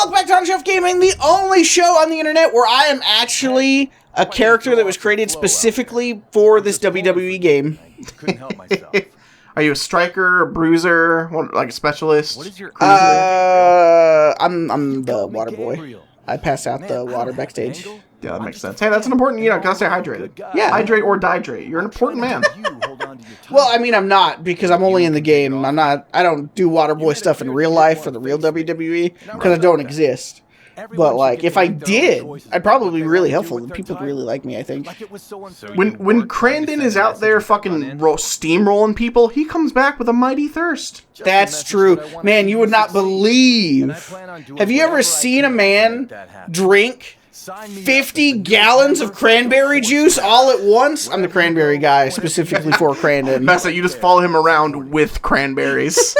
welcome back to On Shelf Gaming, the only show on the internet where I am actually a character that was created specifically for this WWE game. Couldn't help myself. Are you a striker, a bruiser, like a specialist? What is your I'm the water boy. I pass out the water backstage. Yeah, that makes sense. Hey, that's an important, gotta stay hydrated. Yeah. Hydrate or dihydrate. You're an important man. Well, I mean, I'm not, because I'm only in the game. I don't do water boy stuff in real life for the real WWE, because I don't exist. But, like, if I did, I'd probably be really helpful. People would really like me, I think. When CRANDON is out there fucking steamrolling people, he comes back with a mighty thirst. That's true. Man, you would not believe. Have you ever seen a man drink 50 gallons of cranberry juice all at once? I'm the cranberry guy, specifically for CRANDON. That's it. You just follow him around with cranberries.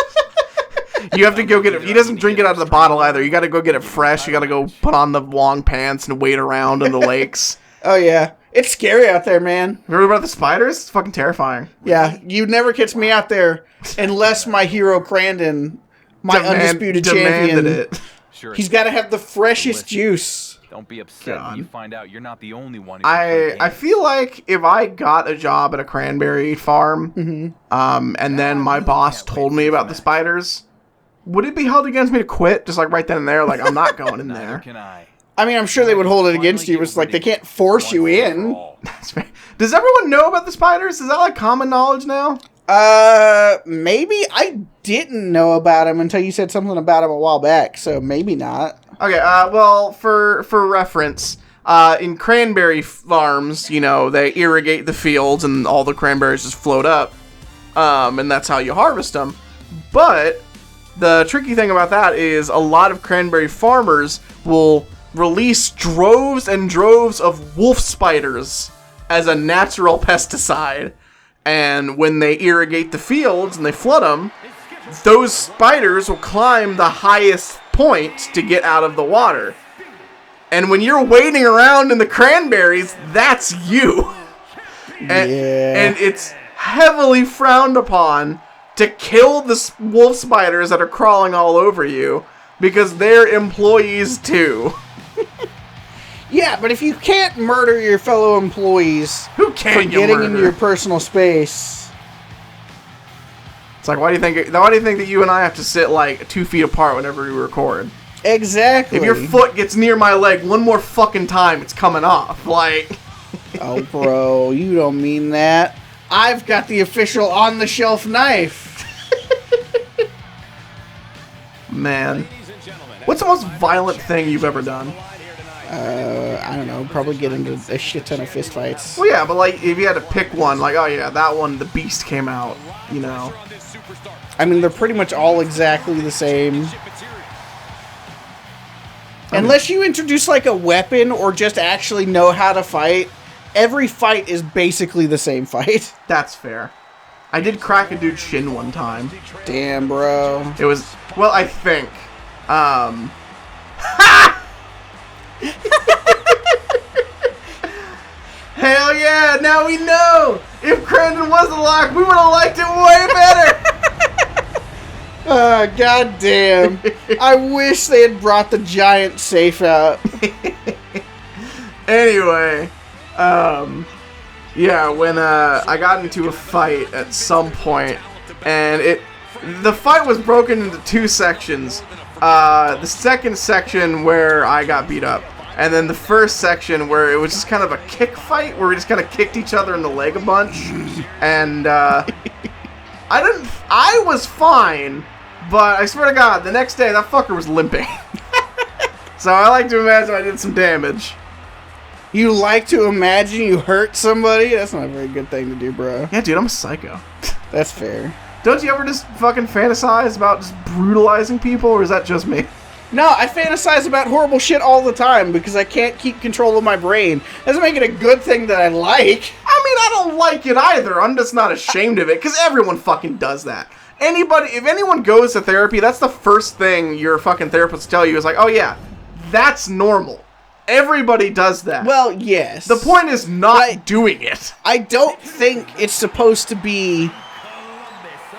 You have to go get it. He doesn't drink it out of the bottle either. You got to go get it fresh. You got to go put on the long pants and wade around in the lakes. Oh, yeah. It's scary out there, man. Remember about the spiders? It's fucking terrifying. Yeah, you never catch me out there unless my hero CRANDON, my undisputed champion, it. He's got to have the freshest juice. Don't be upset when you find out you're not the only one. I feel like if I got a job at a cranberry farm, and then my boss told me about the spiders, would it be held against me to quit? Just like right then and there, like I'm not going in there. I mean, I'm sure they would hold it against you. It's like they can't force you in. Does everyone know about the spiders? Is that like common knowledge now? Maybe. I didn't know about them until you said something about them a while back, so maybe not. Okay, well, for reference, in cranberry farms, they irrigate the fields and all the cranberries just float up, and that's how you harvest them. But the tricky thing about that is a lot of cranberry farmers will release droves and droves of wolf spiders as a natural pesticide. And when they irrigate the fields and they flood them, those spiders will climb the highest point to get out of the water. And when you're wading around in the cranberries, that's you. And it's heavily frowned upon to kill the wolf spiders that are crawling all over you, because they're employees too. Yeah, but if you can't murder your fellow employees who can for getting into your personal space, it's like, why do you think that you and I have to sit like 2 feet apart whenever we record? Exactly. If your foot gets near my leg one more fucking time, it's coming off. Like, oh, bro, you don't mean that. I've got the official on-the-shelf knife. Man, what's the most violent thing you've ever done? I don't know, probably get into a shit ton of fist fights. Well, yeah, but like, if you had to pick one, like, oh yeah, that one, the beast came out, I mean, they're pretty much all exactly the same. Unless you introduce, like, a weapon or just actually know how to fight, every fight is basically the same fight. That's fair. I did crack a dude's shin one time. Damn, bro. It was, well, I think. Hell yeah, now we know! If CRANDON wasn't locked, we would have liked it way better! God damn. I wish they had brought the giant safe out. Anyway, yeah, when I got into a fight at some point, and the fight was broken into 2 sections. The second section where I got beat up, and then the first section where it was just kind of a kick fight, where we just kind of kicked each other in the leg a bunch, and I was fine, but I swear to God, the next day that fucker was limping. So I like to imagine I did some damage. You like to imagine you hurt somebody? That's not a very good thing to do, bro. Yeah, dude, I'm a psycho. That's fair. Don't you ever just fucking fantasize about just brutalizing people, or is that just me? No, I fantasize about horrible shit all the time because I can't keep control of my brain. Doesn't make it a good thing that I like. I mean, I don't like it either. I'm just not ashamed of it, because everyone fucking does that. If anyone goes to therapy, that's the first thing your fucking therapist will tell you is like, oh yeah, that's normal. Everybody does that. Well, yes. The point is not doing it. I don't think it's supposed to be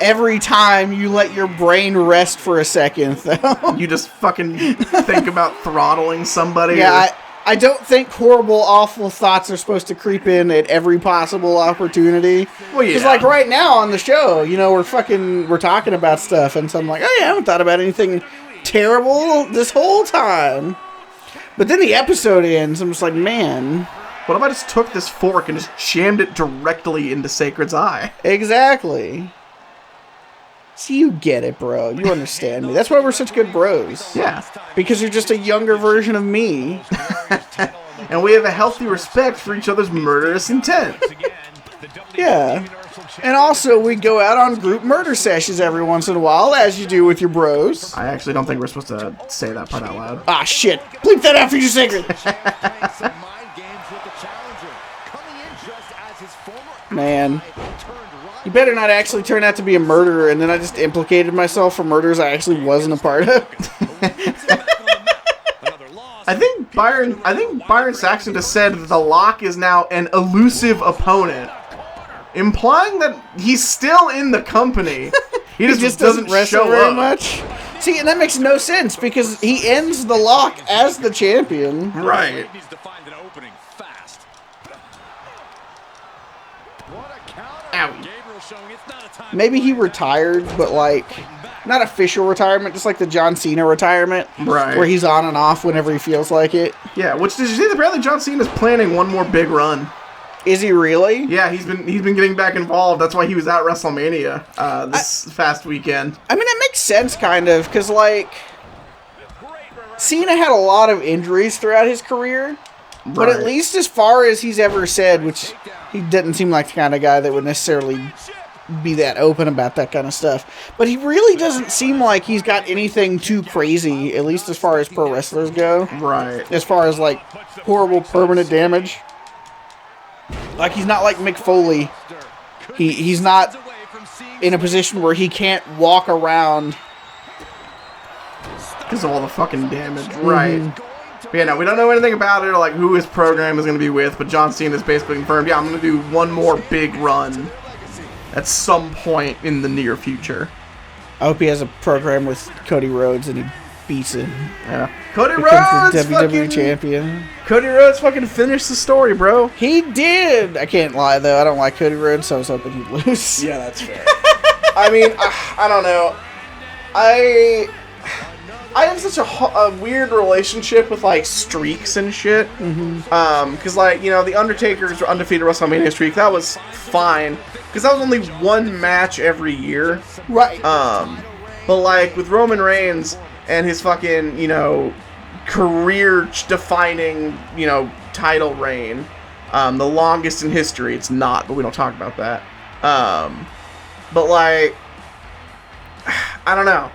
every time you let your brain rest for a second, though. You just fucking think about throttling somebody. Yeah, I don't think horrible, awful thoughts are supposed to creep in at every possible opportunity. Well, yeah. Because, like, right now on the show, you know, we're talking about stuff, and so I'm like, oh, yeah, I haven't thought about anything terrible this whole time. But then the episode ends, I'm just like, man. What if I just took this fork and just jammed it directly into Sacred's eye? Exactly. See, you get it, bro. You understand me. That's why we're such good bros. Yeah. Because you're just a younger version of me. And we have a healthy respect for each other's murderous intent. Yeah. And also, we go out on group murder sessions every once in a while, as you do with your bros. I actually don't think we're supposed to say that part out loud. Ah, shit. Bleep that out for your secret. Man. You better not actually turn out to be a murderer, and then I just implicated myself for murders I actually wasn't a part of. I think Byron Saxton just said that the Lock is now an elusive opponent, implying that he's still in the company. He just doesn't wrestle show very up much. See, and that makes no sense because he ends the Lock as the champion. Right. Ow. Maybe he retired, but like, not official retirement, just like the John Cena retirement. Right. Where he's on and off whenever he feels like it. Yeah, which did you see? Apparently John Cena's planning one more big run. Is he really? Yeah, he's been getting back involved. That's why he was at WrestleMania this past weekend. I mean, it makes sense, kind of, because, like, Cena had a lot of injuries throughout his career. But at least as far as he's ever said, which he doesn't seem like the kind of guy that would necessarily be that open about that kind of stuff. But he really doesn't seem like he's got anything too crazy, at least as far as pro wrestlers go. Right. As far as, like, horrible permanent damage. Like, he's not like Mick Foley. He's not in a position where he can't walk around. Because of all the fucking damage. Right. But yeah, no, we don't know anything about it or like who his program is going to be with, but John Cena is basically confirmed, yeah, I'm going to do one more big run at some point in the near future. I hope he has a program with Cody Rhodes and he beats him. Yeah. Cody Becomes Rhodes, the WWE champion. Cody Rhodes fucking finished the story, bro. He did. I can't lie though. I don't like Cody Rhodes, so I was hoping he'd lose. Yeah, that's fair. I mean, I don't know. I have such a weird relationship with, like, streaks and shit. Because, like, you know, The Undertaker's undefeated WrestleMania streak, that was fine. Because that was only one match every year. Right. But, like, with Roman Reigns and his fucking, you know, career-defining, you know, title reign, the longest in history, it's not, but we don't talk about that. But, like, I don't know.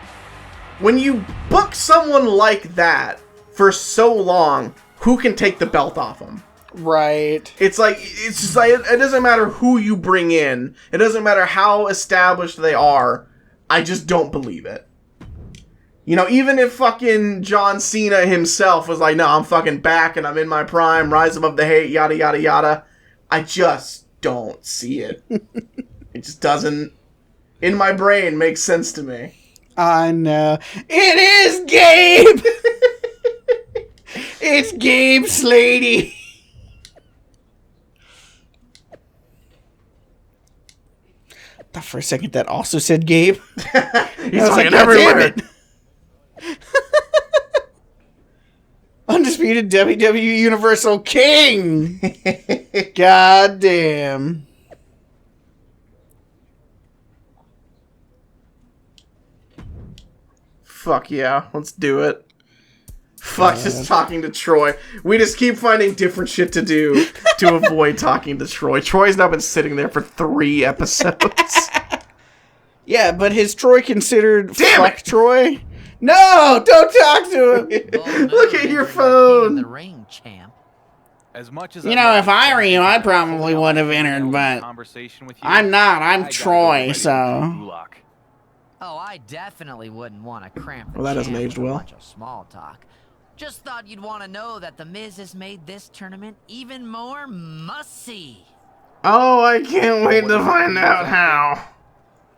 When you book someone like that for so long, who can take the belt off them? Right. It's just like, it doesn't matter who you bring in. It doesn't matter how established they are. I just don't believe it. You know, even if fucking John Cena himself was like, no, I'm fucking back and I'm in my prime, rise above the hate, yada, yada, yada. I just don't see it. It just doesn't, in my brain, make sense to me. I know. It is Gabe! It's Gabe Slady. Thought for a second that also said Gabe. He's fucking everywhere. Undisputed WWE Universal King. God damn. Fuck yeah, let's do it. Fuck just talking to Troy. We just keep finding different shit to do to avoid talking to Troy. Troy's now been sitting there for 3 episodes. Yeah, but is Troy considered Damn fuck it! Troy? No, don't talk to him. Look at your phone. The ring, champ. As much as You know, if I were you, I probably would have entered, but I'm not. I'm Troy, so. Oh, I definitely wouldn't want to cramp the Well, that hasn't champ aged with a well. bunch of small talk. Just thought you'd want to know that The Miz has made this tournament even more must-see. Oh, I can't wait to find out how.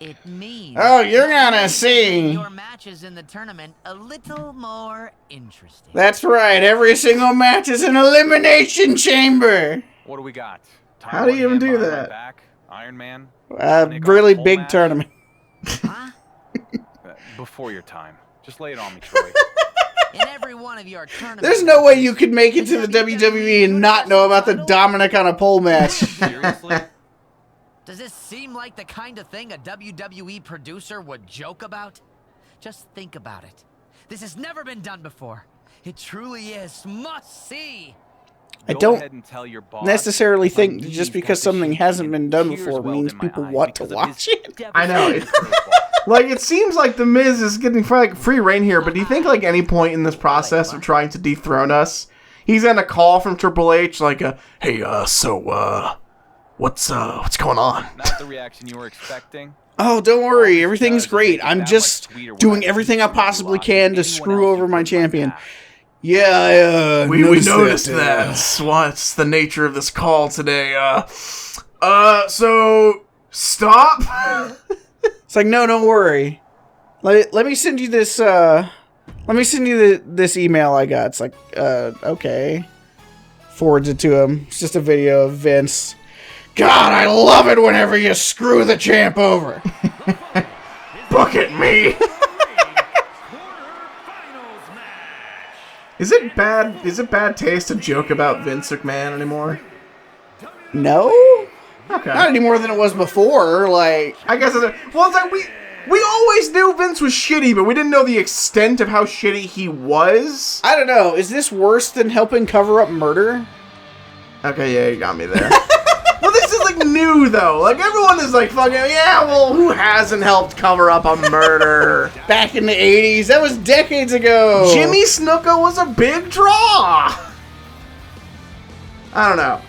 It means Oh, you're gonna see. your matches in the tournament a little more interesting. That's right. Every single match is an elimination chamber. What do we got? How do you even do behind my that? back, Iron Man? Sonic on a Really pole big match? tournament. Huh? Before your time. Just lay it on me, Troy. In every one of your tournaments. There's no way you could make it to the WWE and not know about the Dominic on a pole match. Seriously? Does this seem like the kind of thing a WWE producer would joke about? Just think about it. This has never been done before. It truly is must see. I Go don't ahead and tell your boss necessarily my think knees just got because the something shaking hasn't and been done tears before welled means in my people eyes want to because of watch his it. I know. devastating curveball. Like, it seems like The Miz is getting like free reign here, but do you think like any point in this process of trying to dethrone us, he's getting a call from Triple H like, hey, what's going on? Not the reaction you were expecting. Oh, don't All worry. this Everything's does is great. make it I'm that much just sweeter when doing I everything I see you possibly watching can to anyone screw else over you my put in champion. path. Yeah, I We noticed that. that. What's the nature of this call today? So stop. It's like, no, don't worry. Let me send you this. Let me send you this email I got. It's like, okay. Forwards it to him. It's just a video of Vince. God, I love it whenever you screw the champ over. Look at me. Is it bad? Is it bad taste to joke about Vince McMahon anymore? No, Okay. not any more than it was before. Like, I guess it's like we always knew Vince was shitty, but we didn't know the extent of how shitty he was. I don't know. Is this worse than helping cover up murder? Okay, yeah, you got me there. Well, this is like new though. Like everyone is like fucking yeah. Well, who hasn't helped cover up a murder? Back in the 80s, that was decades ago. Jimmy Snuka was a big draw. I don't know.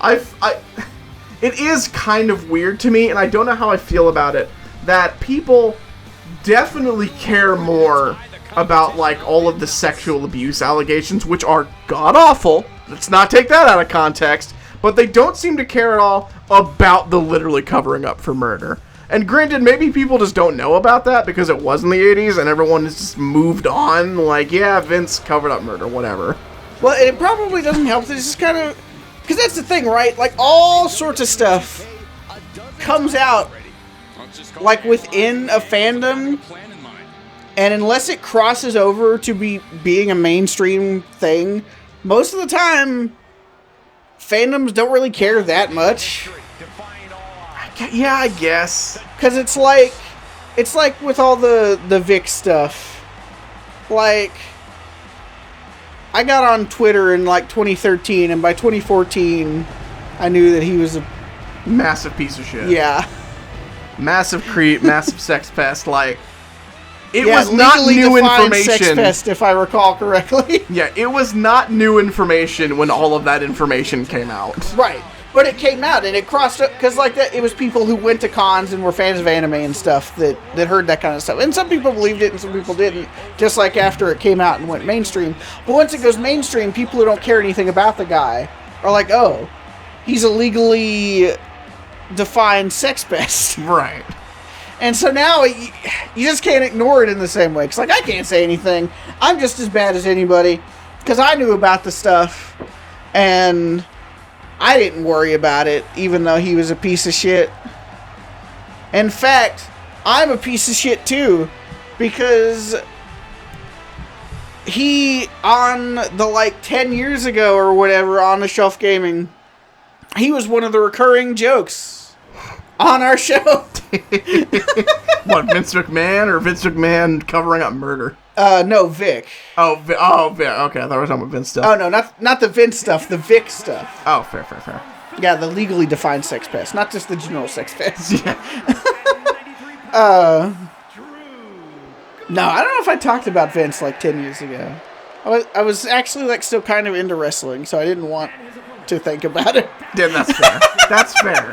It is kind of weird to me, and I don't know how I feel about it. That people definitely care more about like all of the sexual abuse allegations, which are god awful. Let's not take that out of context. But they don't seem to care at all about the literally covering up for murder. And granted, maybe people just don't know about that because it was in the 80s and everyone has just moved on. Like, yeah, Vince covered up murder, whatever. Well, it probably doesn't help. This is kind of... Because that's the thing, right? Like, all sorts of stuff comes out, like, within a fandom. And unless it crosses over to being a mainstream thing, most of the time, fandoms don't really care that much. Yeah, I guess. Because it's like with all the Vic stuff. Like, I got on Twitter in like 2013, and by 2014, I knew that he was a Massive piece of shit. yeah. Massive creep, massive sex pest. Like, it Yeah, was not legally new defined information. Sex pest, if I recall correctly. Yeah, it was not new information when all of that information came out. Right. But it came out and it crossed up because like that, it was people who went to cons and were fans of anime and stuff that heard that kind of stuff. And some people believed it and some people didn't. Just like after it came out and went mainstream. But once it goes mainstream, people who don't care anything about the guy are like, oh, he's a legally defined sex pest. Right. And so now you just can't ignore it in the same way. Because like I can't say anything. I'm just as bad as anybody because I knew about the stuff and I didn't worry about it, even though he was a piece of shit. In fact, I'm a piece of shit too, because he, on the like 10 years ago or whatever, on the Shelf Gaming, he was one of the recurring jokes on our show. What, Vince McMahon or Vince McMahon covering up murder? No, Vic. Oh, Vic. Okay, I thought we were talking about Vince stuff. Oh, no, not the Vince stuff, the Vic stuff. Oh, fair. Yeah, the legally defined sex pest, not just the general sex pest. Yeah. No, I don't know if I talked about Vince like 10 years ago. I was actually like still kind of into wrestling, so I didn't want to think about it. Yeah, that's fair. That's fair.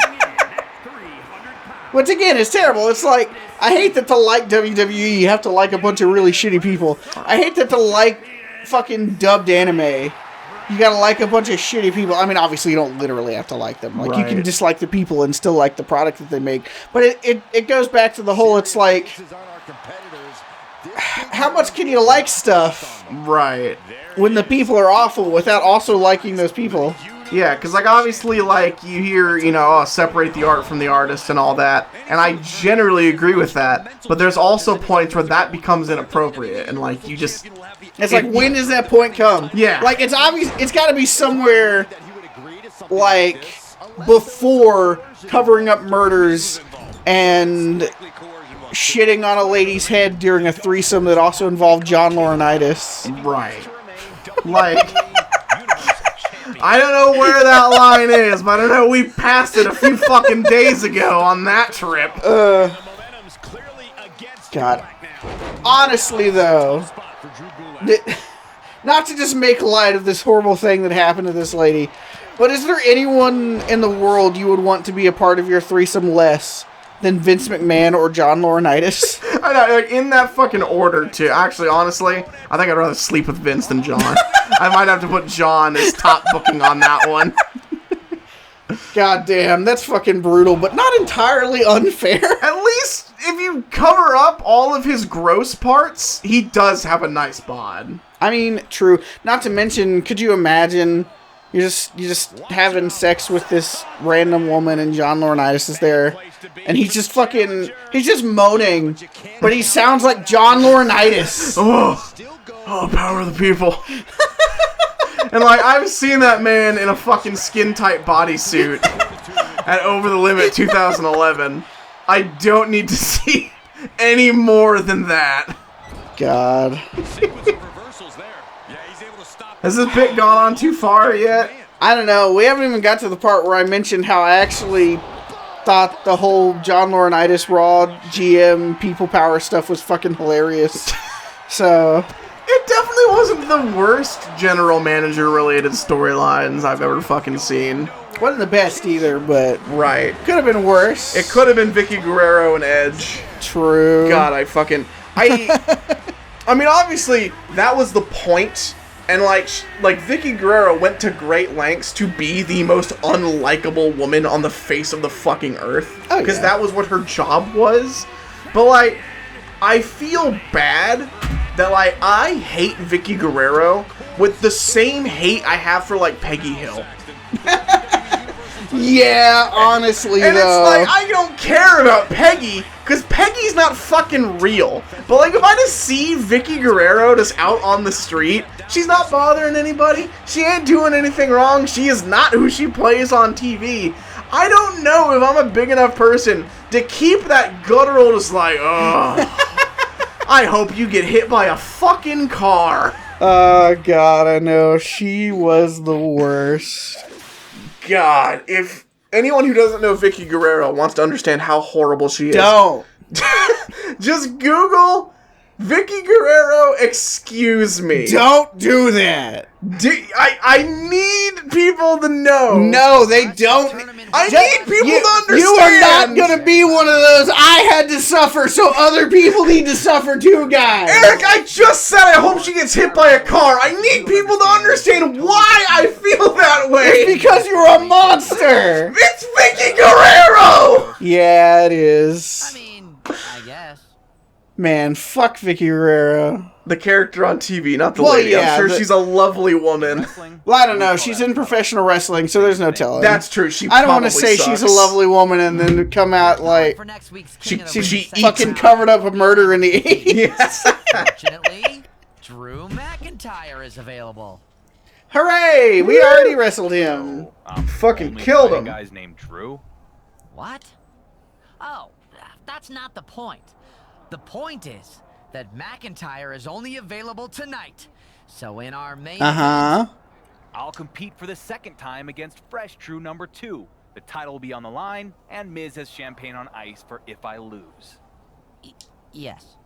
Which again is terrible. It's like, I hate that to like WWE, you have to like a bunch of really shitty people. I hate that to like fucking dubbed anime, you gotta like a bunch of shitty people. I mean, obviously you don't literally have to like them. Like, you can Right. dislike the people and still like the product that they make. But it goes back to the whole, it's like, how much can you like stuff Right. when the people are awful without also liking those people? Yeah, because, like, obviously, like, you hear, you know, separate the art from the artist and all that, and I generally agree with that, but there's also points where that becomes inappropriate, and, like, you just... It's like, when does that point come? Yeah. Like, it's obvious, it's gotta be somewhere, like, before covering up murders and shitting on a lady's head during a threesome that also involved John Laurinaitis. Right. Like... I don't know where that line is, but I know we passed it a few fucking days ago on that trip. God. Honestly, though, not to just make light of this horrible thing that happened to this lady, but is there anyone in the world you would want to be a part of your threesome less than Vince McMahon or John Laurinaitis? I know, like, in that fucking order, too. Actually, honestly, I think I'd rather sleep with Vince than John. I might have to put John as top booking on that one. God damn, that's fucking brutal, but not entirely unfair. At least, if you cover up all of his gross parts, he does have a nice bod. I mean, true. Not to mention, could you imagine you're just having sex with this random woman and John Laurinaitis is there, and he's just moaning, but he sounds like John Laurinaitis. Oh, power of the people. And, like, I've seen that man in a fucking skin-tight bodysuit at Over the Limit 2011. I don't need to see any more than that. God. Has this bit gone on too far yet? I don't know. We haven't even got to the part where I mentioned how I actually thought the whole John Laurinaitis Raw GM people power stuff was fucking hilarious. So... It definitely wasn't the worst general manager related storylines I've ever fucking seen. Wasn't the best either, but Right. could have been worse. It could have been Vicky Guerrero and Edge. True. God, I mean, obviously, that was the point, and, like Vicky Guerrero went to great lengths to be the most unlikable woman on the face of the fucking earth. Oh, Because yeah. that was what her job was. But, like, I feel bad that, like, I hate Vicky Guerrero with the same hate I have for, like, Peggy Hill. Yeah, honestly, And though. it's like, I don't care about Peggy, because Peggy's not fucking real. But, like, if I just see Vicky Guerrero just out on the street, she's not bothering anybody, she ain't doing anything wrong, she is not who she plays on TV. I don't know if I'm a big enough person to keep that guttural just like, ugh. I hope you get hit by a fucking car. Oh, God, I know. She was the worst. God, if anyone who doesn't know Vicky Guerrero wants to understand how horrible she is, Don't. just Google Vicky Guerrero, excuse me. Don't do that. I need people to know. No, they don't. I need people to understand. You are not going to be one of those I had to suffer so other people need to suffer too guys. Eric, I just said I hope she gets hit by a car. I need people to understand why I feel that way. It's because you're a monster. It's Vicky Guerrero. Yeah, it is. I mean, I guess. Man, fuck Vicky Guerrero. The character on TV, not the Well, lady. yeah, I'm sure she's a lovely woman. Well, I don't know. She's in professional wrestling, so there's no telling. That's true. She I don't want to probably say she's a sucks. lovely woman and then come out like For next week's She- King of the she Ring eats fucking segment. covered up a murder in the 80s. Yes. Fortunately, Drew McIntyre is available. Hooray! We already wrestled him. Fucking Only killed fighting him. Guy's named Drew. What? Oh, that's not the point. The point is that McIntyre is only available tonight. So in our main Uh-huh. I'll compete for the second time against Fresh Drew number 2. The title will be on the line, and Miz has champagne on ice for if I lose. yes.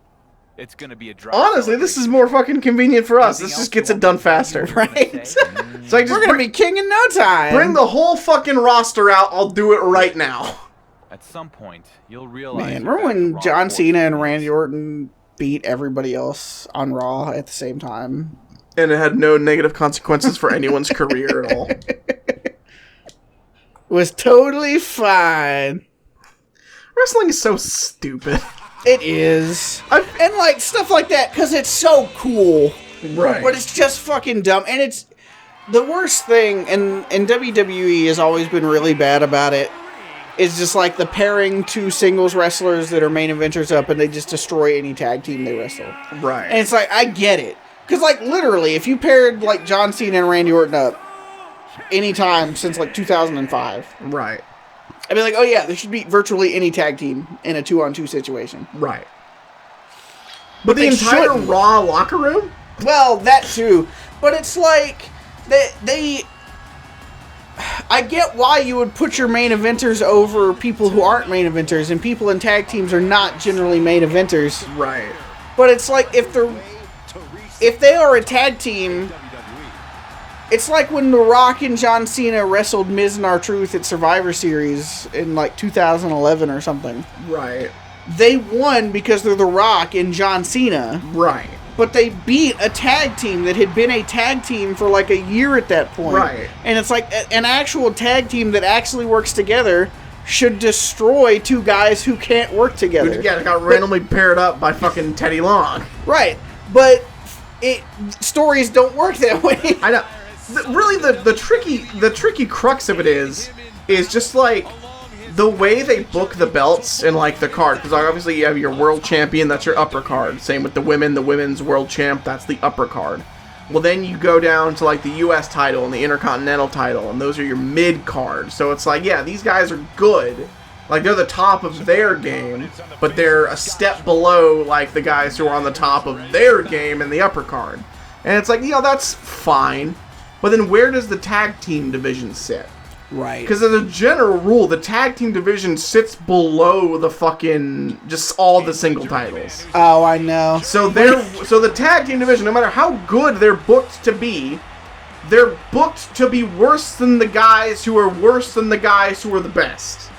It's gonna be a draw. Honestly, this is more fucking convenient for us. This just gets it done faster. Right? So I just We're gonna be king in no time. bring the whole fucking roster out. I'll do it right now. At some point, you'll realize. Man, you're remember back when to Raw John force Cena and fitness. Randy Orton beat everybody else on Raw at the same time? And it had no negative consequences for anyone's career at all. Was totally fine. Wrestling is so stupid. It is. And, like, stuff like that, because it's so cool. Right. But it's just fucking dumb. And it's the worst thing, and WWE has always been really bad about it, is just, like, the pairing two singles wrestlers that are main eventers up, and they just destroy any tag team they wrestle. Right. And it's like, I get it. Because, like, literally, if you paired, like, John Cena and Randy Orton up anytime since, like, 2005... Right. I'd be like, oh yeah, there should be virtually any tag team in a 2-on-2 situation. Right. But the entire shouldn't. Raw locker room? Well, that too. But it's like, they... I get why you would put your main eventers over people who aren't main eventers, and people in tag teams are not generally main eventers. Right. But it's like, if they are a tag team... It's like when The Rock and John Cena wrestled Miz and R-Truth at Survivor Series in like 2011 or something. Right. They won because they're The Rock and John Cena. Right. But they beat a tag team that had been a tag team for like a year at that point. Right. And it's like an actual tag team that actually works together should destroy two guys who can't work together. Yeah, it got randomly paired up by fucking Teddy Long. Right. But stories don't work that way. I know. Really, the tricky crux of it is just like the way they book the belts in like the card, because obviously you have your world champion, that's your upper card. Same with the women's world champ, that's the upper card. Well, then you go down to like the U.S. title and the Intercontinental title, and those are your mid card. So it's like, yeah, these guys are good, like they're the top of their game, but they're a step below like the guys who are on the top of their game in the upper card. And it's like, that's fine. But then where does the tag team division sit? Right. Because as a general rule, the tag team division sits below the fucking, just all the single titles. Oh, I know. So the tag team division, no matter how good they're booked to be, they're booked to be worse than the guys who are worse than the guys who are the best.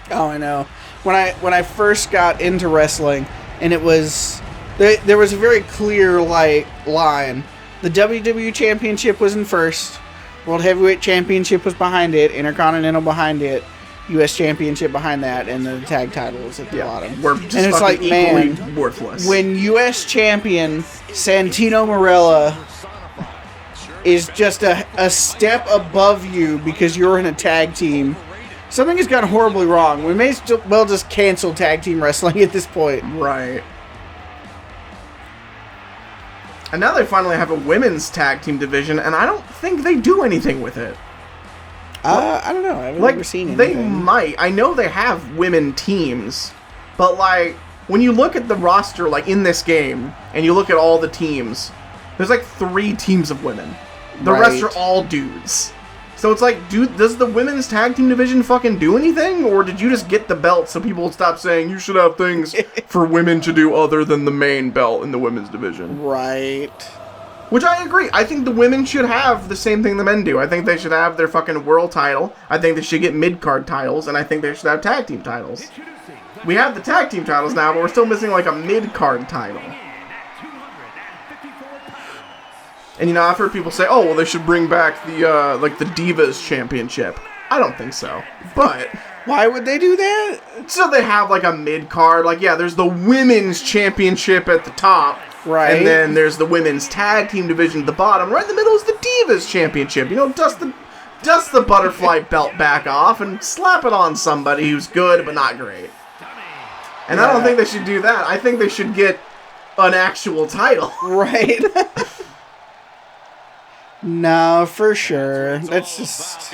Oh, I know. When I first got into wrestling, and it was, there was a very clear, like, line. The WWE Championship was in first. World Heavyweight Championship was behind it. Intercontinental behind it. U.S. Championship behind that. And the tag titles at the bottom. We're just and it's like, man, worthless. When U.S. Champion Santino Marella is just a step above you because you're in a tag team, something has gone horribly wrong. We may well just cancel tag team wrestling at this point. Right. And now they finally have a women's tag team division, and I don't think they do anything with it. I don't know. I haven't ever seen anything. They might. I know they have women teams, but like when you look at the roster, like in this game, and you look at all the teams, there's like 3 teams of women. The rest are all dudes. So it's like, does the women's tag team division fucking do anything? Or did you just get the belt so people will stop saying you should have things for women to do other than the main belt in the women's division? Right. Which I agree. I think the women should have the same thing the men do. I think they should have their fucking world title. I think they should get mid-card titles. And I think they should have tag team titles. We have the tag team titles now, but we're still missing like a mid-card title. And, I've heard people say, oh, well, they should bring back the, like, the Divas Championship. I don't think so. But why would they do that? So they have, like, a mid-card. Like, yeah, there's the Women's Championship at the top. Right. And then there's the Women's Tag Team Division at the bottom. Right in the middle is the Divas Championship. Dust the butterfly belt back off and slap it on somebody who's good but not great. And I don't think they should do that. I think they should get an actual title. Right. No, for sure. That's just...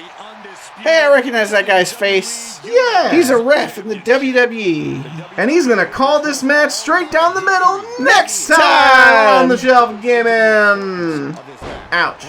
Hey, I recognize that guy's face. Yeah! He's a ref in the WWE. And he's gonna call this match straight down the middle next time on the Shelf Gaming. Ouch.